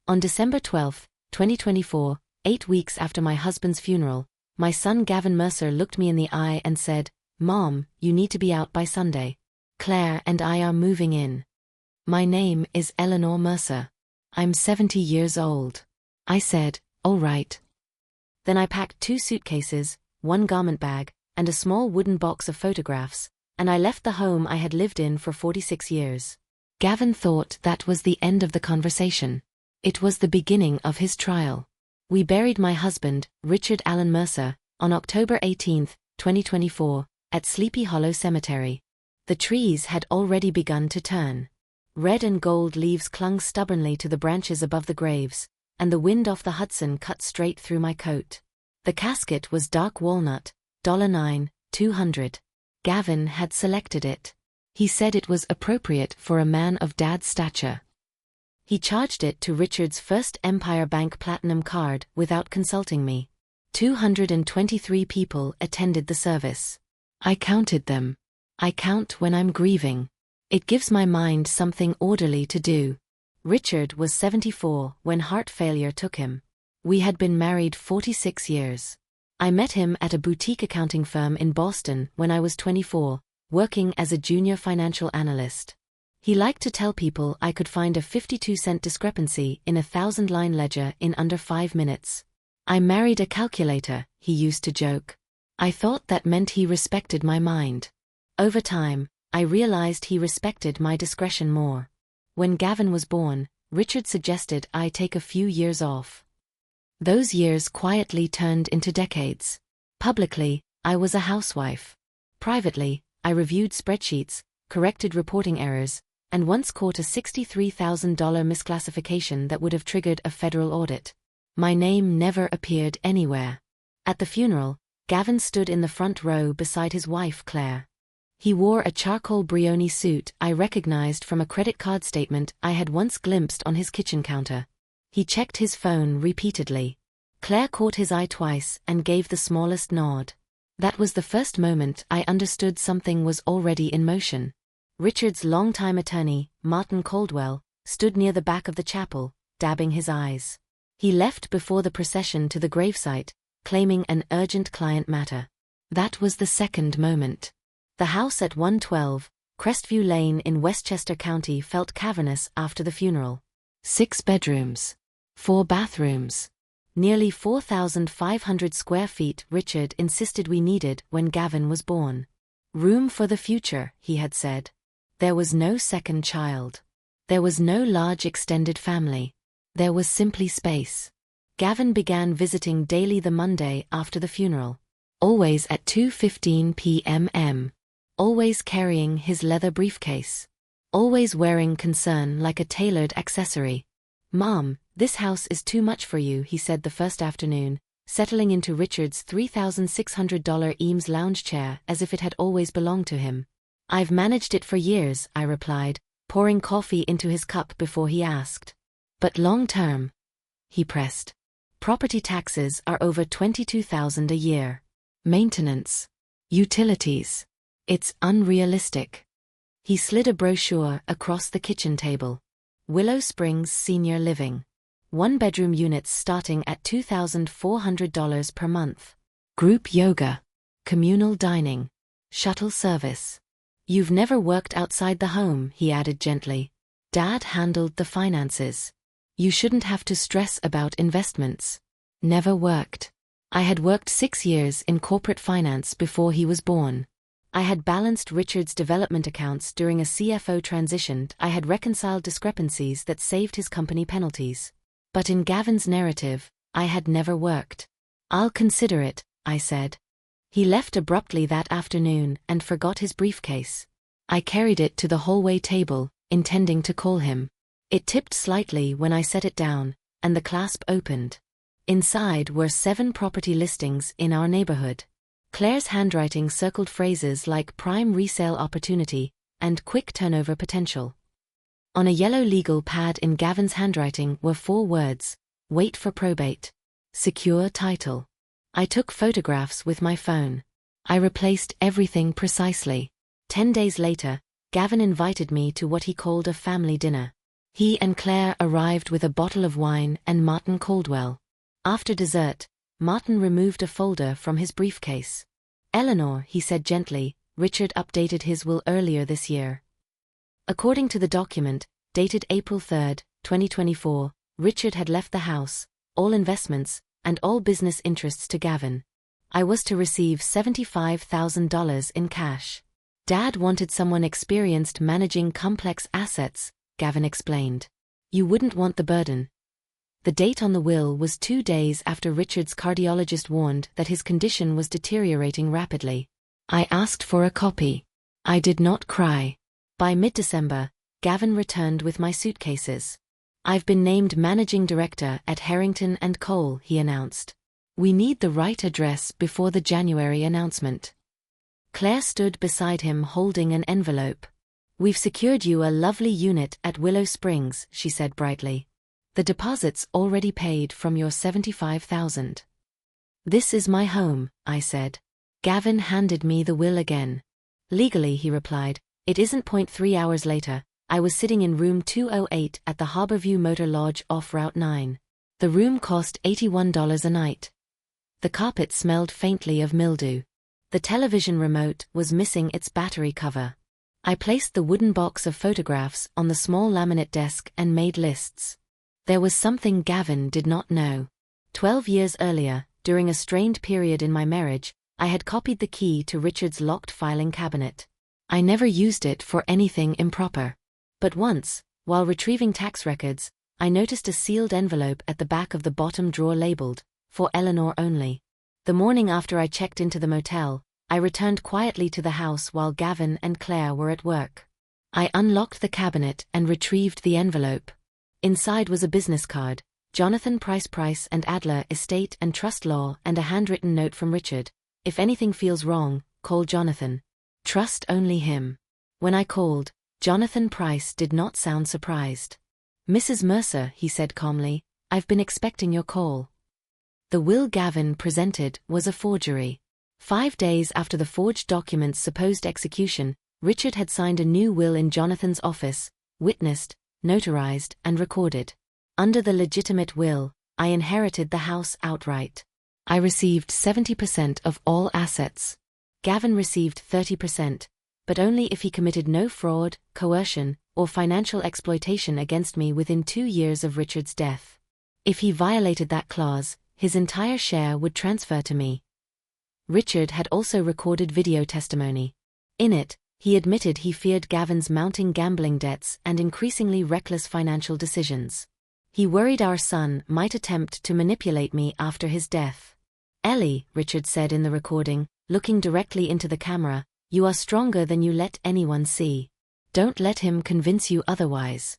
On December 12, 2024, 8 weeks after my husband's funeral, my son Gavin Mercer looked me in the eye and said, "Mom, you need to be out by Sunday. Claire and I are moving in." My name is Eleanor Mercer. I'm 70 years old. I said, "All right." Then I packed 2 suitcases, 1 garment bag, and a small wooden box of photographs, and I left the home I had lived in for 46 years. Gavin thought that was the end of the conversation. It was the beginning of his trial. We buried my husband, Richard Allen Mercer, on October 18, 2024, at Sleepy Hollow Cemetery. The trees had already begun to turn. Red and gold leaves clung stubbornly to the branches above the graves, and the wind off the Hudson cut straight through my coat. The casket was dark walnut, $9, $200. Gavin had selected it. He said it was appropriate for a man of Dad's stature. He charged it to Richard's First Empire Bank Platinum card without consulting me. 223 people attended the service. I counted them. I count when I'm grieving. It gives my mind something orderly to do. Richard was 74 when heart failure took him. We had been married 46 years. I met him at a boutique accounting firm in Boston when I was 24, working as a junior financial analyst. He liked to tell people I could find a 52-cent discrepancy in a 1,000-line ledger in under 5 minutes. "I married a calculator," he used to joke. I thought that meant he respected my mind. Over time, I realized he respected my discretion more. When Gavin was born, Richard suggested I take a few years off. Those years quietly turned into decades. Publicly, I was a housewife. Privately, I reviewed spreadsheets, corrected reporting errors, and once caught a $63,000 misclassification that would have triggered a federal audit. My name never appeared anywhere. At the funeral, Gavin stood in the front row beside his wife Claire. He wore a charcoal Brioni suit I recognized from a credit card statement I had once glimpsed on his kitchen counter. He checked his phone repeatedly. Claire caught his eye twice and gave the smallest nod. That was the first moment I understood something was already in motion. Richard's longtime attorney, Martin Caldwell, stood near the back of the chapel, dabbing his eyes. He left before the procession to the gravesite, claiming an urgent client matter. That was the second moment. The house at 112, Crestview Lane in Westchester County felt cavernous after the funeral. 6 bedrooms. 4 bathrooms. Nearly 4,500 square feet Richard insisted we needed when Gavin was born. Room for the future, he had said. There was no second child. There was no large extended family. There was simply space. Gavin began visiting daily the Monday after the funeral. Always at 2:15 p.m. Always carrying his leather briefcase. Always wearing concern like a tailored accessory. "Mom, this house is too much for you," he said the first afternoon, settling into Richard's $3,600 Eames lounge chair as if it had always belonged to him. "I've managed it for years," I replied, pouring coffee into his cup before he asked. "But long term?" he pressed. "Property taxes are over $22,000 a year. Maintenance. Utilities. It's unrealistic." He slid a brochure across the kitchen table. Willow Springs Senior Living. 1-bedroom units starting at $2,400 per month. Group yoga. Communal dining. Shuttle service. "You've never worked outside the home," he added gently. "Dad handled the finances. You shouldn't have to stress about investments." Never worked. I had worked 6 years in corporate finance before he was born. I had balanced Richard's development accounts during a CFO transition. I had reconciled discrepancies that saved his company penalties. But in Gavin's narrative, I had never worked. "I'll consider it," I said. He left abruptly that afternoon and forgot his briefcase. I carried it to the hallway table, intending to call him. It tipped slightly when I set it down, and the clasp opened. Inside were 7 property listings in our neighborhood. Claire's handwriting circled phrases like prime resale opportunity and quick turnover potential. On a yellow legal pad in Gavin's handwriting were 4 words: wait for probate. Secure title. I took photographs with my phone. I replaced everything precisely. 10 days later, Gavin invited me to what he called a family dinner. He and Claire arrived with a bottle of wine and Martin Caldwell. After dessert, Martin removed a folder from his briefcase. "Eleanor," he said gently, "Richard updated his will earlier this year." According to the document, dated April 3, 2024, Richard had left the house, all investments, and all business interests to Gavin. I was to receive $75,000 in cash. Dad wanted someone experienced managing complex assets, Gavin explained. "You wouldn't want the burden." The date on the will was 2 days after Richard's cardiologist warned that his condition was deteriorating rapidly. I asked for a copy. I did not cry. By mid-December, Gavin returned with my suitcases. "I've been named managing director at Harrington & Cole," he announced. "We need the right address before the January announcement." Claire stood beside him holding an envelope. "We've secured you a lovely unit at Willow Springs," she said brightly. "The deposit's already paid from your $75,000. "This is my home," I said. Gavin handed me the will again. "Legally," he replied, "it isn't." 3 hours later, I was sitting in room 208 at the Harborview Motor Lodge off Route 9. The room cost $81 a night. The carpet smelled faintly of mildew. The television remote was missing its battery cover. I placed the wooden box of photographs on the small laminate desk and made lists. There was something Gavin did not know. 12 years earlier, during a strained period in my marriage, I had copied the key to Richard's locked filing cabinet. I never used it for anything improper. But once, while retrieving tax records, I noticed a sealed envelope at the back of the bottom drawer labeled, "For Eleanor only." The morning after I checked into the motel, I returned quietly to the house while Gavin and Claire were at work. I unlocked the cabinet and retrieved the envelope. Inside was a business card, Jonathan Price and Adler Estate and Trust Law, and a handwritten note from Richard. "If anything feels wrong, call Jonathan. Trust only him." When I called, Jonathan Price did not sound surprised. "Mrs. Mercer," he said calmly, "I've been expecting your call." The will Gavin presented was a forgery. 5 days after the forged document's supposed execution, Richard had signed a new will in Jonathan's office, witnessed, notarized, and recorded. Under the legitimate will, I inherited the house outright. I received 70% of all assets. Gavin received 30%, but only if he committed no fraud, coercion, or financial exploitation against me within 2 years of Richard's death. If he violated that clause, his entire share would transfer to me. Richard had also recorded video testimony. In it, he admitted he feared Gavin's mounting gambling debts and increasingly reckless financial decisions. He worried our son might attempt to manipulate me after his death. "Ellie," Richard said in the recording, looking directly into the camera, "you are stronger than you let anyone see. Don't let him convince you otherwise."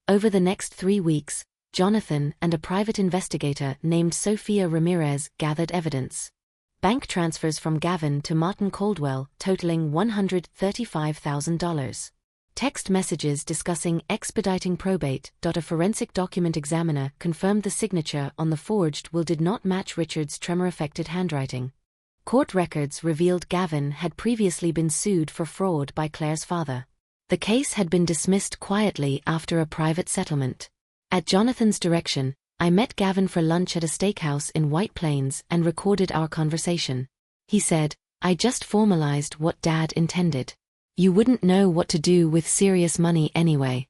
Over the next 3 weeks, Jonathan and a private investigator named Sophia Ramirez gathered evidence. Bank transfers from Gavin to Martin Caldwell totaling $135,000. Text messages discussing expediting probate. A forensic document examiner confirmed the signature on the forged will did not match Richard's tremor-affected handwriting. Court records revealed Gavin had previously been sued for fraud by Claire's father. The case had been dismissed quietly after a private settlement. At Jonathan's direction, I met Gavin for lunch at a steakhouse in White Plains and recorded our conversation. He said, "I just formalized what Dad intended. You wouldn't know what to do with serious money anyway."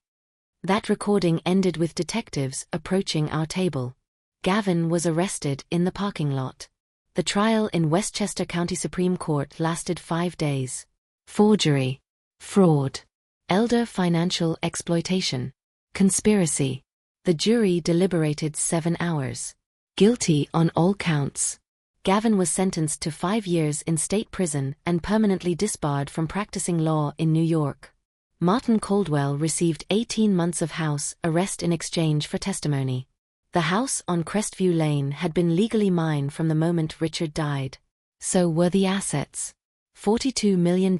That recording ended with detectives approaching our table. Gavin was arrested in the parking lot. The trial in Westchester County Supreme Court lasted 5 days. Forgery, fraud, elder financial exploitation, conspiracy. The jury deliberated 7 hours. Guilty on all counts. Gavin was sentenced to 5 years in state prison and permanently disbarred from practicing law in New York. Martin Caldwell received 18 months of house arrest in exchange for testimony. The house on Crestview Lane had been legally mine from the moment Richard died. So were the assets. $42 million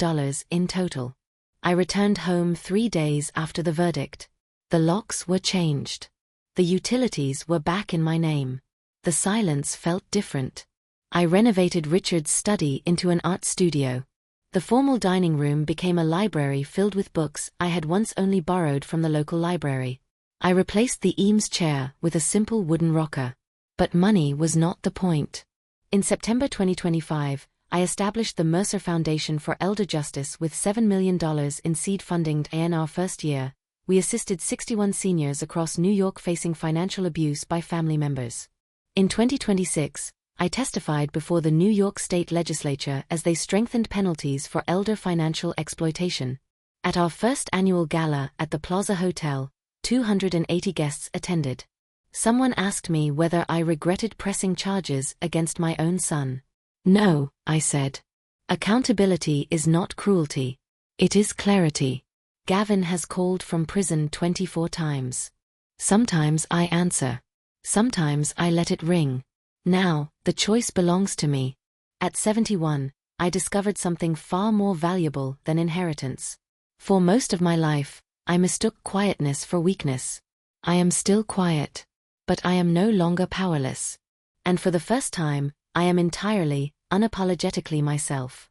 in total. I returned home 3 days after the verdict. The locks were changed. The utilities were back in my name. The silence felt different. I renovated Richard's study into an art studio. The formal dining room became a library filled with books I had once only borrowed from the local library. I replaced the Eames chair with a simple wooden rocker. But money was not the point. In September 2025, I established the Mercer Foundation for Elder Justice with $7 million in seed funding. In our first year, we assisted 61 seniors across New York facing financial abuse by family members. In 2026, I testified before the New York State Legislature as they strengthened penalties for elder financial exploitation. At our first annual gala at the Plaza Hotel, 280 guests attended. Someone asked me whether I regretted pressing charges against my own son. No, I said. Accountability is not cruelty. It is clarity. Gavin has called from prison 24 times. Sometimes I answer. Sometimes I let it ring. Now, the choice belongs to me. At 71, I discovered something far more valuable than inheritance. For most of my life, I mistook quietness for weakness. I am still quiet. But I am no longer powerless. And for the first time, I am entirely, unapologetically myself.